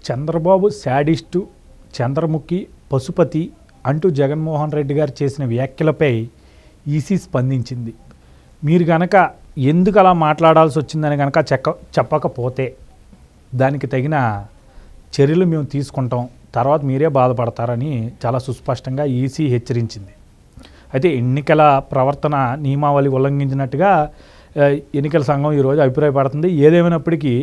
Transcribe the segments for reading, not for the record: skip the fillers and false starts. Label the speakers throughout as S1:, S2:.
S1: Chandrababu sadist, Chandramukhi, Pashupati అంటూ జగన్మోహన్ రెడ్డి గారు చేసిన వ్యాఖ్యలపై ఈసీ స్పందించింది. మీరు కనుక ఎందుకు అలా మాట్లాడాల్సి వచ్చిందని కనుక చెప్పకపోతే దానికి తగిన చర్యలు మేము తీసుకుంటాం, తర్వాత మీరే బాధపడతారని చాలా సుస్పష్టంగా ఈసీ హెచ్చరించింది. అయితే ఎన్నికల ప్రవర్తన నియమావళి ఉల్లంఘించినట్టుగా ఎన్నికల సంఘం ఈరోజు అభిప్రాయపడుతుంది. ఏదేమైనప్పటికీ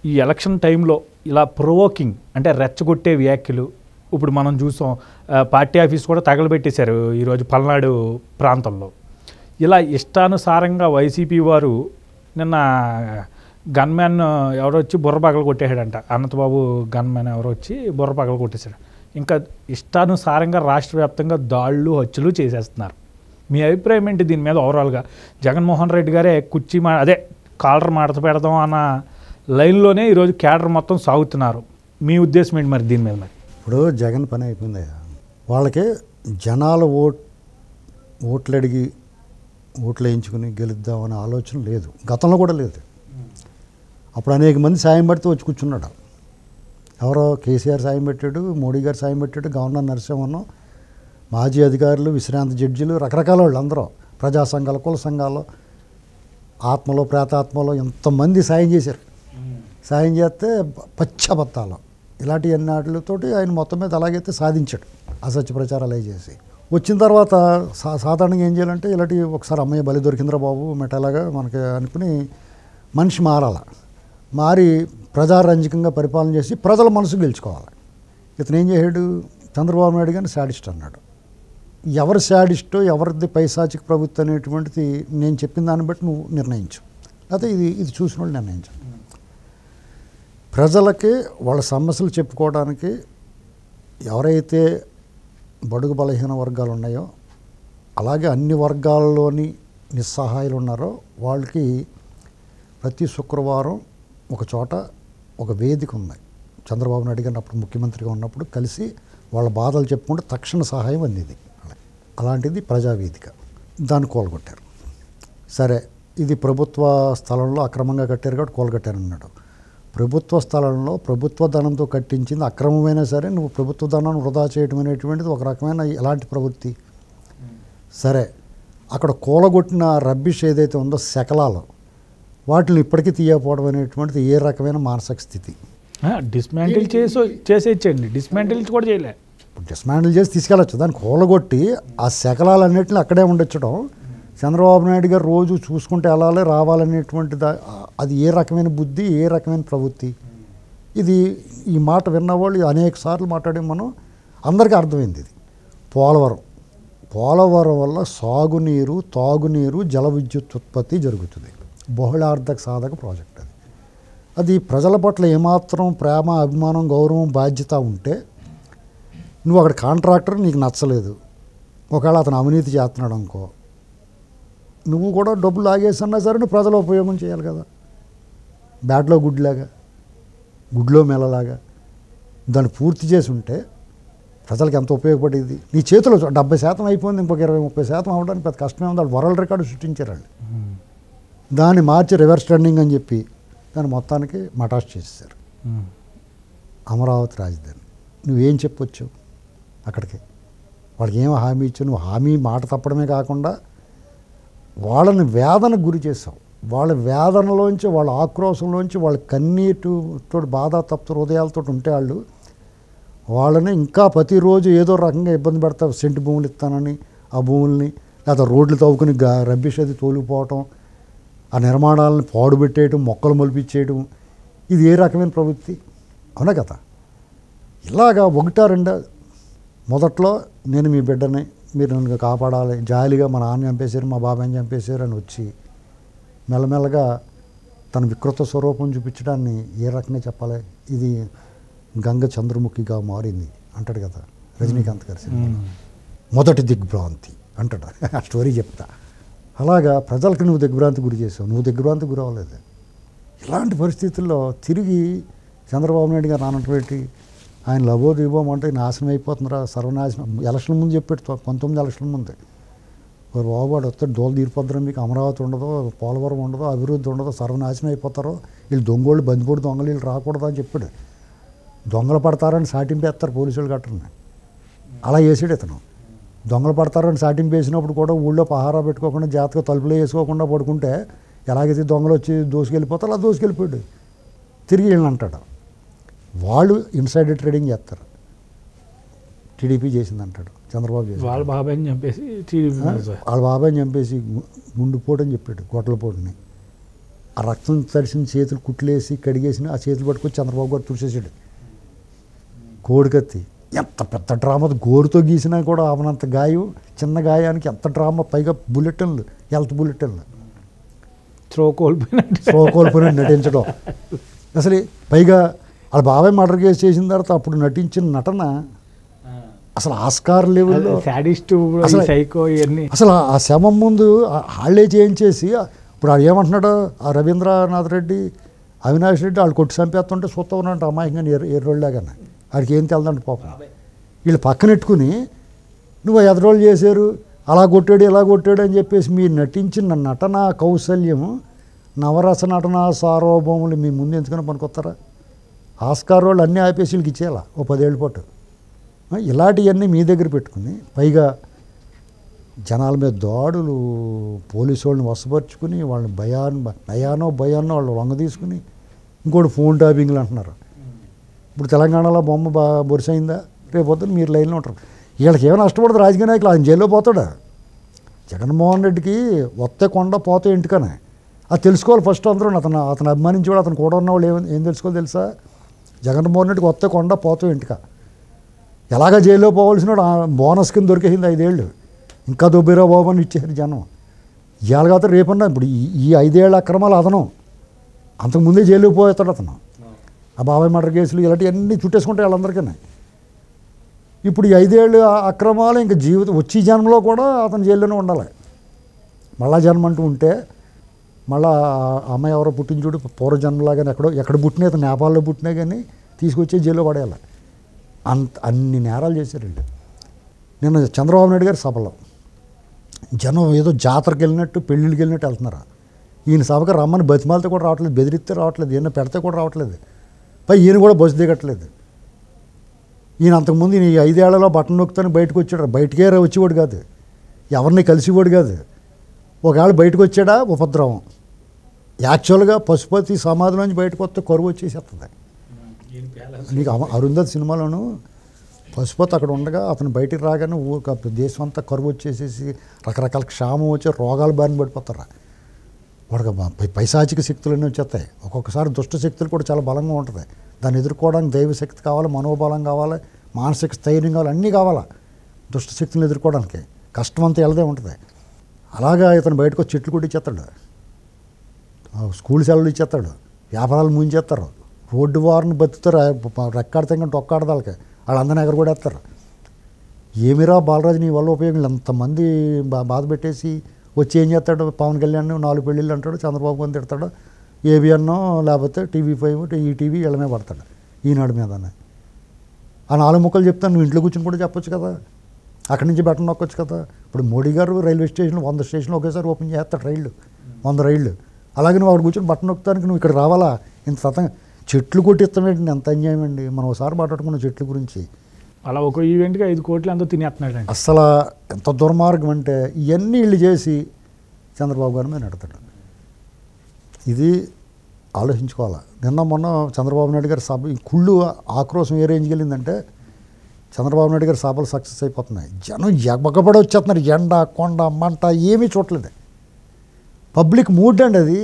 S1: ఈ ఎలక్షన్ టైంలో ఇలా ప్రొవోకింగ్ అంటే రెచ్చగొట్టే వ్యాఖ్యలు ఇప్పుడు మనం చూసాం. పార్టీ ఆఫీస్ కూడా తగలబెట్టేశారు ఈరోజు పల్నాడు ప్రాంతంలో. ఇలా ఇష్టానుసారంగా వైసీపీ వారు నిన్న గన్మ్యాన్ ఎవరో వచ్చి బుర్ర పగలు కొట్టేశాడంట. అనంతబాబు గన్మ్యాన్ ఎవరో వచ్చి బుర్ర పగలు కొట్టేశాడు. ఇంకా ఇష్టానుసారంగా రాష్ట్ర వ్యాప్తంగా దాళ్ళు హత్యలు చేసేస్తున్నారు. మీ అభిప్రాయం ఏంటి దీని మీద? ఓవరాల్గా జగన్మోహన్ రెడ్డి గారే కుర్చీ అదే కాలర్ మడత పెడదాం అన్న లైన్లోనే ఈరోజు క్యాడర్ మొత్తం సాగుతున్నారు. మీ ఉద్దేశం ఏంటి మరి దీని మీద? మరి
S2: ఇప్పుడు జగన్ పని అయిపోయింది. వాళ్ళకి జనాలు ఓట్లు అడిగి ఓట్లు వేయించుకుని గెలుద్దామనే ఆలోచన లేదు, గతంలో కూడా లేదు. అప్పుడు అనేక మంది సాయం పడితే వచ్చి కూర్చున్నాడు. ఎవరో కేసీఆర్ సాయం పెట్టాడు, మోడీ గారు సాయం పెట్టాడు, గవర్నర్ నరసింహన్, మాజీ అధికారులు, విశ్రాంతి జడ్జిలు, రకరకాల వాళ్ళు అందరూ ప్రజా సంఘాలు, కుల సంఘాలు, ఆత్మలో ప్రేతాత్మలో ఎంతమంది సాయం చేశారు. సాయం చేస్తే పచ్చబత్తాలు ఇలాంటి అన్నిటితోటి ఆయన మొత్తం మీద అలాగైతే సాధించాడు. అసత్య ప్రచారాలు అవి చేసి వచ్చిన తర్వాత సాధారణంగా ఏం చేయాలంటే ఇలాంటి ఒకసారి అమ్మాయి బలి దొరికిందిరా బాబు మెటలాగా మనకి అనుకుని మనిషి మారాల, మారి ప్రజారంజకంగా పరిపాలన చేసి ప్రజల మనసు గెలుచుకోవాలి. ఇతను ఏం చేశాడు? చంద్రబాబు నాయుడు గారిని శాడిస్ట్ అన్నాడు. ఎవరు శాడిస్టో, ఎవరిది పైశాచిక ప్రభుత్వం అనేటువంటిది నేను చెప్పిన దాన్ని బట్టి నువ్వు నిర్ణయించు, అయితే ఇది చూసిన వాళ్ళు నిర్ణయించు. ప్రజలకి వాళ్ళ సమస్యలు చెప్పుకోవడానికి ఎవరైతే బడుగు బలహీన వర్గాలు ఉన్నాయో, అలాగే అన్ని వర్గాల్లోని నిస్సహాయాలు ఉన్నారో వాళ్ళకి ప్రతి శుక్రవారం ఒక చోట ఒక వేదిక ఉంది. చంద్రబాబు నాయుడు గారిని అప్పుడు ముఖ్యమంత్రిగా ఉన్నప్పుడు కలిసి వాళ్ళ బాధలు చెప్పుకుంటే తక్షణ సహాయం అందింది. అలాంటిది ప్రజావేదిక. దాన్ని కూలగొట్టారు. సరే, ఇది ప్రభుత్వ స్థలంలో అక్రమంగా కట్టారు కాబట్టి కూలగొట్టారు అన్నాడు. ప్రభుత్వ స్థలంలో ప్రభుత్వ ధనంతో కట్టించింది అక్రమమైనా సరే నువ్వు ప్రభుత్వ ధనాన్ని వృధా చేయడం అనేటువంటిది ఒక రకమైన ఎలాంటి ప్రవృత్తి. సరే, అక్కడ కూలగొట్టిన రబ్బిష్ ఏదైతే ఉందో శకలాలు, వాటిని ఇప్పటికీ తీయకపోవడం అనేటువంటిది ఏ రకమైన మానసిక స్థితి.
S1: డిస్మాంటిల్ చేసేయండి, డిస్మాంటిల్ కూడా చేయలే.
S2: డిస్మాంటిల్ చేసి తీసుకెళ్ళచ్చు, దాన్ని కూలగొట్టి ఆ శకలాలన్నింటినీ అక్కడే ఉండొచ్చడం. చంద్రబాబు నాయుడు గారు రోజు చూసుకుంటే వెళ్ళాలి రావాలనేటువంటిది అది ఏ రకమైన బుద్ధి, ఏ రకమైన ప్రవృత్తి ఇది? ఈ మాట విన్నవాళ్ళు అనేక సార్లు మాట్లాడే మనం అందరికీ అర్థమైంది. ఇది పోలవరం వల్ల సాగునీరు, తాగునీరు, జల విద్యుత్ ఉత్పత్తి జరుగుతుంది. బహుళార్థక సాధక ప్రాజెక్ట్ అది ప్రజల పట్ల ఏమాత్రం ప్రేమ, అభిమానం, గౌరవం, బాధ్యత ఉంటే నువ్వు అక్కడ కాంట్రాక్టర్ నీకు నచ్చలేదు, ఒకవేళ అతను అవినీతి చేస్తున్నాడు అనుకో, నువ్వు కూడా డబ్బులు ఆగేసన్నా సరే నువ్వు ప్రజల ఉపయోగం చేయాలి కదా. బ్యాట్లో గుడ్లాగా, గుడ్లో మెల్లలాగా దాన్ని పూర్తి చేసి ఉంటే ప్రజలకు ఎంత ఉపయోగపడేది. నీ చేతిలో 70% అయిపోయింది, ఇంకొక 20-30% అవ్వడానికి పెద్ద కష్టమే ఉంది. వాళ్ళు వరల్డ్ రికార్డు సృష్టించారు వాళ్ళు. దాన్ని మార్చి రివర్స్ ట్రెండింగ్ అని చెప్పి దాన్ని మొత్తానికి మటాష్ చేసేసారు. అమరావతి రాజధాని నువ్వేం చెప్పొచ్చు అక్కడికి? వాళ్ళకి ఏం హామీ ఇచ్చావు? నువ్వు హామీ మాట తప్పడమే కాకుండా వాళ్ళని వేదనకు గురి చేసావు. వాళ్ళ వేదనలోంచి, వాళ్ళ ఆక్రోశంలోంచి, వాళ్ళ కన్నీటితో బాధ తప్పు హృదయాలతో ఉంటే వాళ్ళని ఇంకా ప్రతిరోజు ఏదో రకంగా ఇబ్బంది పెడతావు. సెంటు భూములు ఇస్తానని ఆ భూముల్ని, లేదా రోడ్లు తవ్వుకుని రబ్బిష్ అది తోలిపోవటం, ఆ నిర్మాణాలను పాడుపెట్టేయటం, మొక్కలు మొలిపించేయటం, ఇది ఏ రకమైన ప్రవృత్తి? అవునా కదా? ఇలాగా ఒకటా రెండా? మొదట్లో నేను మీ బిడ్డని, మీరు నన్ను కాపాడాలి, జాలిగా మా నాన్న చంపేశారు, మా బాబాయ్ని చంపేశారు అని వచ్చి మెల్లమెల్లగా తన వికృత స్వరూపం చూపించడాన్ని ఏ రకంగా చెప్పాలి? ఇది గంగ చంద్రముఖిగా మారింది అంటాడు కదా రజనీకాంత్ గారి సినిమాలో. మొదటి దిగ్భ్రాంతి అంటాడు, ఆ స్టోరీ చెప్తా. అలాగా ప్రజలకు నువ్వు దిగ్భ్రాంతి గురి చేసావు, నువ్వు దిగ్భ్రాంతి గురి అవ్వలేదు. ఇలాంటి పరిస్థితుల్లో తిరిగి చంద్రబాబు నాయుడు గారు నానటువంటి ఆయన లబోదీబోం అంటే నాశనం అయిపోతుందిరా, సర్వనాశనం. ఎలక్షన్ ముందు చెప్పాడు, 19 ఎలక్షన్ ముందే, బాబువాడు వస్తే డోలు తీరిపోద్దురా, మీకు అమరావతి ఉండదు, పోలవరం ఉండదు, అభివృద్ధి ఉండదు, సర్వనాశనం అయిపోతారో, వీళ్ళు దొంగోళ్ళు, బందిపోడు దొంగలు, వీళ్ళు రాకూడదు అని చెప్పాడు. దొంగలు పడతారని సాటింపేస్తారు పోలీసులు గట్టరని. అలా వేసాడు ఇతను. దొంగలు పడతారని సాటింపు వేసినప్పుడు కూడా ఊళ్ళో పహారా పెట్టుకోకుండా జాగ్రత్తగా తలుపులో వేసుకోకుండా పడుకుంటే ఎలాగైతే దొంగలు వచ్చి దోసుకెళ్ళిపోతారో అలా దోసుకెళ్ళిపోయాడు. తిరిగి వీళ్ళని అంటాడు. వాళ్ళు ఇన్సైడర్ ట్రేడింగ్ చేస్తారు. టీడీపీ చేసిందంటాడు, చంద్రబాబు చేసి
S1: వాళ్ళ బాబాయ్ని చంపేసి
S2: వాళ్ళ బాబాయ్ని చంపేసి గుండుపోటని చెప్పాడు, గొడ్డలపోటుని. ఆ రక్తం తడిసిన చేతులు కుట్లేసి కడిగేసిన ఆ చేతులు పట్టుకొని చంద్రబాబు గారు తుడిచేసాడు. కోడికత్తి ఎంత పెద్ద డ్రామా, గోరుతో గీసినా కూడా అవనంత గాయం, చిన్న గాయానికి ఎంత డ్రామా. పైగా బుల్లెటిన్లు, హెల్త్ బుల్లెటిన్లు,
S1: త్రో
S2: కోల్పోయినట్టు నటించడం. అసలు పైగా వాళ్ళ బాబాయ్ మర్డర్ కేసు చేసిన తర్వాత అప్పుడు నటించిన నటన అసలు ఆస్కార్ లెవెల్లో. అసలు ఆ శవం ముందు వాళ్ళే చేయించేసి ఇప్పుడు ఏమంటున్నాడు ఆ రవీంద్రనాథ్ రెడ్డి, అవినాష్ రెడ్డి వాళ్ళు కొట్టి చంపేస్తుంటే చూస్తూ ఉన్నట్టు అమాయకంగా ఎర్రోళ్ళలాగానే. వాడికి ఏం తెలదండి పాపం. వీళ్ళు పక్కనెట్టుకుని నువ్వు ఎదరోళ్ళు చేశారు, అలా కొట్టాడు ఇలా కొట్టాడు అని చెప్పేసి మీరు నటించిన నటన కౌశల్యం, నవరస నటన సార్వభౌములు మీ ముందు ఎందుకని పనికొస్తారా? ఆస్కార్ వాళ్ళు అన్నీ ఆపేసి వీళ్ళకి ఇచ్చేయాల ఓ 10 ఏళ్ళ పాటు. ఇలాంటివన్నీ మీ దగ్గర పెట్టుకుని పైగా జనాల మీద దాడులు, పోలీసు వాళ్ళని వశపరుచుకుని వాళ్ళని నయానో భయాన్నో వాళ్ళు లొంగ తీసుకుని ఇంకోటి ఫోన్ ట్యాపింగ్లు అంటున్నారు. ఇప్పుడు తెలంగాణలో బొమ్మ బొరిసైందా? రేపొద్దున మీరు లైన్లో ఉంటారు. వీళ్ళకి ఏమైనా నష్టపడదు రాజకీయ నాయకులు. ఆయన జైల్లో పోతాడా? జగన్మోహన్ రెడ్డికి వస్తే కొండ పోతే ఇంటికనే. అది తెలుసుకోవాలి ఫస్ట్ అందరూ. అతను అభిమానించేవాడు, అతను కూడా ఉన్నవాళ్ళు ఏం తెలుసుకోవాలి తెలుసా? జగన్మోహన్ రెడ్డికి వస్తే కొండ పోతే ఇంటిక. ఎలాగ జైల్లో పోవాల్సిన బోనస్ కింద దొరికేసింది 5 ఏళ్ళు. ఇంకా దొబ్బిరా బాబు అని ఇచ్చారు జనం. ఇవాళ కాదు రేపన్నా ఇప్పుడు ఈ 5 ఏళ్ళ అక్రమాలు అతను అంతకుముందే జైల్లో పోతాడు అతను. ఆ బాబాయ్ మర్డర్ కేసులు ఇలాంటివన్నీ చుట్టేసుకుంటాయి వాళ్ళందరికీ. ఇప్పుడు ఈ 5 ఏళ్ళు అక్రమాలు ఇంకా జీవితం వచ్చి జన్మలో కూడా అతను జైల్లోనే ఉండాలి. మళ్ళా జన్మ అంటూ ఉంటే మళ్ళీ అమ్మాయి ఎవరో పుట్టిన చూడు పూర్వజన్మలాగానే ఎక్కడ పుట్టినా అతను నేపాల్లో పుట్టినా కానీ తీసుకొచ్చి జైల్లో పడేయాలి. అన్ని నేరాలు చేశారు వీళ్ళు. నిన్న చంద్రబాబు నాయుడు గారి సభలో జనం ఏదో జాతరకి వెళ్ళినట్టు పెళ్ళిళ్ళకి వెళ్ళినట్టు వెళ్తున్నారు. ఈయన సభకు రమ్మని బతిమాలతో కూడా రావట్లేదు, బెదిరిస్తే రావట్లేదు, ఈయన పెడితే కూడా రావట్లేదు. పై ఈయన కూడా బస్సు దిగట్లేదు. ఈయన అంతకుముందు ఈ 5 ఏళ్లలో బట్టన్ నొక్కుతాను బయటకు వచ్చాడు. బయటకే వచ్చేవాడు కాదు, ఎవరిని కలిసివాడు కాదు. ఒకవేళ బయటకు వచ్చాడా ఉపద్రవం. యాక్చువల్గా పశుపతి సమాధిలోంచి బయటకు వస్తే కరువు వచ్చేసేస్తుంది. నీకు అరుంధతి సినిమాలోను పశుపతి అక్కడ ఉండగా అతను బయటికి రాగానే దేశం అంతా కరువు వచ్చేసేసి రకరకాల క్షామం వచ్చి రోగాలు బారిన పడిపోతారు. వాడికి పైశాచిక శక్తులన్నీ వచ్చేస్తాయి. ఒక్కొక్కసారి దుష్ట శక్తులు కూడా చాలా బలంగా ఉంటుంది. దాన్ని ఎదుర్కోవడానికి దైవశక్తి కావాలి, మనోబలం కావాలి, మానసిక స్థైర్యం కావాలి, అన్నీ కావాలి దుష్ట శక్తులను ఎదుర్కోవడానికి. కష్టం అంతా ఎలాదే ఉంటుంది. అలాగా ఇతను బయటకు వచ్చి చెట్లు కూడా ఇచ్చేస్తాడు, స్కూల్ సెలవులు ఇచ్చేస్తాడు, వ్యాపారాలు ముంచేస్తారు, రోడ్డు వారిని బతుకుతారు. రెక్కాడితే కానీ టొక్కాడదు వాళ్ళకి, వాళ్ళందరినీ ఎగర కూడా వేస్తారు. ఏమిరా బాలరాజు నీ వల్ల ఉపయోగం? ఎంతమంది బాధ పెట్టేసి వచ్చి ఏం చేస్తాడు? పవన్ కళ్యాణ్ 4 పెళ్ళిళ్ళు అంటాడు, చంద్రబాబు గారిని తిడతాడు, ఏబిఎన్నో లేకపోతే TV5 ఈటీవీ వీళ్ళమే పడతాడు ఈనాడు మీదనే. ఆ 4 ముక్కలు చెప్తాను, నువ్వు ఇంట్లో కూర్చొని కూడా చెప్పొచ్చు కదా, అక్కడి నుంచి బటన్ నొక్కొచ్చు కదా. ఇప్పుడు మోడీ గారు రైల్వే స్టేషన్లు 100 స్టేషన్లు ఒకేసారి ఓపెన్ చేస్తాడు, 100 రైళ్ళు. అలాగే నువ్వు అక్కడ కూర్చొని బటన్ నొక్కుతానికి నువ్వు ఇక్కడ రావాలా? ఇంత సతంగా చెట్లు కొట్టిస్తామేంటి? ఎంత అన్యాయం అండి. మనం ఒకసారి మాట్లాడుకున్న చెట్ల గురించి.
S1: అలా ఒక ఈవెంట్కి 5 కోట్లు ఎంతో తినేస్తున్నాడు.
S2: అసలు ఎంత దుర్మార్గం అంటే ఇవన్నీ వీళ్ళు చేసి చంద్రబాబు గారి మీద నెడతాడు. ఇది ఆలోచించుకోవాలి. నిన్న మొన్న చంద్రబాబు నాయుడు గారి సభ కుళ్ళు ఆక్రోశం ఏ రేంజ్కి వెళ్ళిందంటే చంద్రబాబు నాయుడు గారి సభలు సక్సెస్ అయిపోతున్నాయి. జనం ఎగబడి వచ్చేస్తున్నారు. ఎండ కొండ మంట ఏమీ చూడలేదు. పబ్లిక్ మూడ్ అండి అది.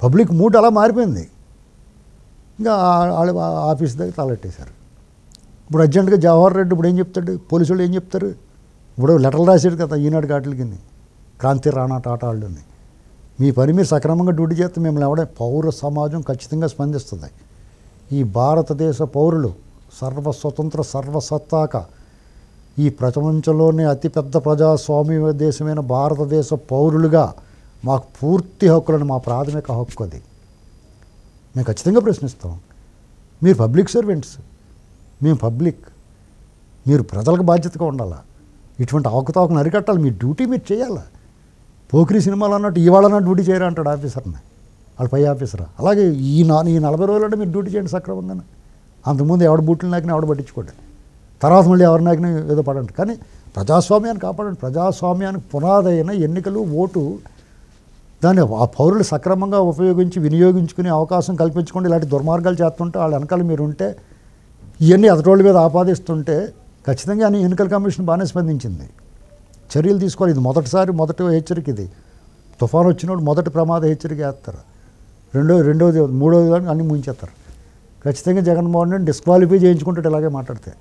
S2: పబ్లిక్ మూడ్ అలా మారిపోయింది. ఇంకా వాళ్ళు ఆఫీస్ దగ్గర తలెట్టేశారు. ఇప్పుడు అర్జెంటుగా జవహర్ రెడ్డి ఇప్పుడు ఏం చెప్తాడు? పోలీసు వాళ్ళు ఏం చెప్తారు? ఇప్పుడు లెటర్లు రాశాడు కదా ఈనాడు కాటలకి, క్రాంతి రాణా టాటా వాళ్ళని, మీ పని మీరు సక్రమంగా డ్యూటీ చేస్తే మిమ్మల్ని ఎవడే పౌర సమాజం ఖచ్చితంగా స్పందిస్తుంది. ఈ భారతదేశ పౌరులు సర్వస్వతంత్ర సర్వసత్తాక ఈ ప్రపంచంలోనే అతిపెద్ద ప్రజాస్వామ్య దేశమైన భారతదేశ పౌరులుగా మాకు పూర్తి హక్కులను, మా ప్రాథమిక హక్కు అది, మేము ఖచ్చితంగా ప్రశ్నిస్తాం. మీరు పబ్లిక్ సర్వెంట్స్, మేము పబ్లిక్, మీరు ప్రజలకు బాధ్యతగా ఉండాలా. ఇటువంటి అవకతవకలను అరికట్టాలి. మీ డ్యూటీ మీరు చేయాలి. పోకిరి సినిమాలు అన్నట్టు ఇవాళ డ్యూటీ చేయరా అంటాడు ఆఫీసర్ని, వాళ్ళ పై ఆఫీసర్. అలాగే ఈ 40 రోజులంటే మీరు డ్యూటీ చేయండి సక్రమంగానే. అంతకుముందు ఎవడ బూట్లు నాకినా ఎవడ పట్టించుకోండి, తర్వాత మళ్ళీ ఎవరి నాకినా ఏదో పడండి. కానీ ప్రజాస్వామ్యాన్ని కాపాడండి. ప్రజాస్వామ్యానికి పునాదైన ఎన్నికలు, ఓటు, దాన్ని ఆ పౌరులు సక్రమంగా ఉపయోగించి వినియోగించుకునే అవకాశం కల్పించుకోండి. ఇలాంటి దుర్మార్గాలు చేస్తుంటే వాళ్ళ వెనకాల మీరు ఉంటే, ఇవన్నీ ఎదటోళ్ళ మీద ఆపాదిస్తుంటే ఖచ్చితంగా అని ఎన్నికల కమిషన్ బాగానే స్పందించింది, చర్యలు తీసుకోవాలి. ఇది మొదటి హెచ్చరిక. ఇది తుఫాను వచ్చినప్పుడు మొదటి ప్రమాద హెచ్చరిక వేస్తారు, రెండోది మూడోది కానీ అన్నీ ముంచేస్తారు. ఖచ్చితంగా జగన్మోహన్ రెడ్డి డిస్క్వాలిఫై చేయించుకుంటే ఇలాగే మాట్లాడితే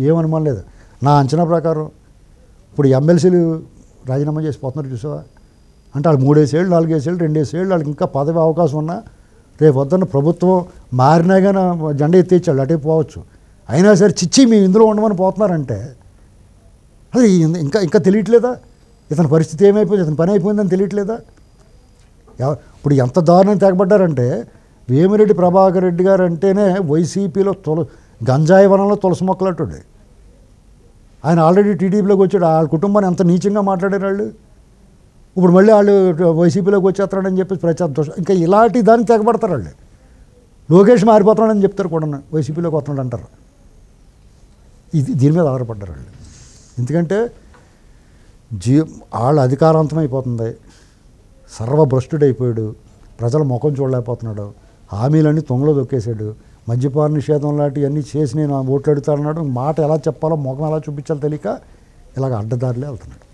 S2: ఏమనుమానం లేదు. నా అంచనా ప్రకారం ఇప్పుడు ఎమ్మెల్సీలు రాజీనామా చేసిపోతున్నారు చూసావా, అంటే వాళ్ళు 3 ఏళ్ళు 4 ఏళ్ళు 2 ఏళ్ళు వాళ్ళకి ఇంకా పదవి అవకాశం ఉన్నా రేపు వద్దన్న ప్రభుత్వం మారినా కానీ జెండా ఎత్తేచ్చాడు అటే పోవచ్చు. అయినా సరే చిచ్చి మేము ఇందులో ఉండమని పోతున్నారంటే అది ఇంకా తెలియట్లేదా? ఇతని పరిస్థితి ఏమైపోయింది, ఇతని పని అయిపోయిందని తెలియట్లేదా? ఇప్పుడు ఎంత దారుణం తెగబడ్డారంటే వేమిరెడ్డి ప్రభాకర్ రెడ్డి గారు అంటేనే వైసీపీలో గంజాయి వనంలో తులసి మొక్కలట్టుడు. ఆయన ఆల్రెడీ టీడీపీలోకి వచ్చాడు. వాళ్ళ కుటుంబాన్ని ఎంత నీచంగా మాట్లాడారు వాళ్ళు. ఇప్పుడు మళ్ళీ వాళ్ళు వైసీపీలోకి వచ్చేస్తాడని చెప్పేసి ప్రచారం దోషం. ఇంకా ఇలాంటి దానికి తెగబడతారు వాళ్ళు. లోకేష్ మారిపోతున్నాడని చెప్తారు కూడా, వైసీపీలోకి వస్తున్నాడు అంటారు. దీని మీద ఆధారపడ్డారు వాళ్ళు. ఎందుకంటే వాళ్ళ అధికారాంతమైపోతుంది, సర్వభ్రష్టుడైపోయాడు, ప్రజల ముఖం చూడలేకపోతున్నాడు, హామీలన్నీ తొంగలో దొక్కేశాడు, మద్యపాన నిషేధం లాంటివన్నీ చేసి నేను ఓట్లు అడుగుతానన్నాడు. మాట ఎలా చెప్పాలో ముఖం ఎలా చూపించాలో తెలియక ఇలాగ అడ్డదారిలే వెళ్తున్నాడు.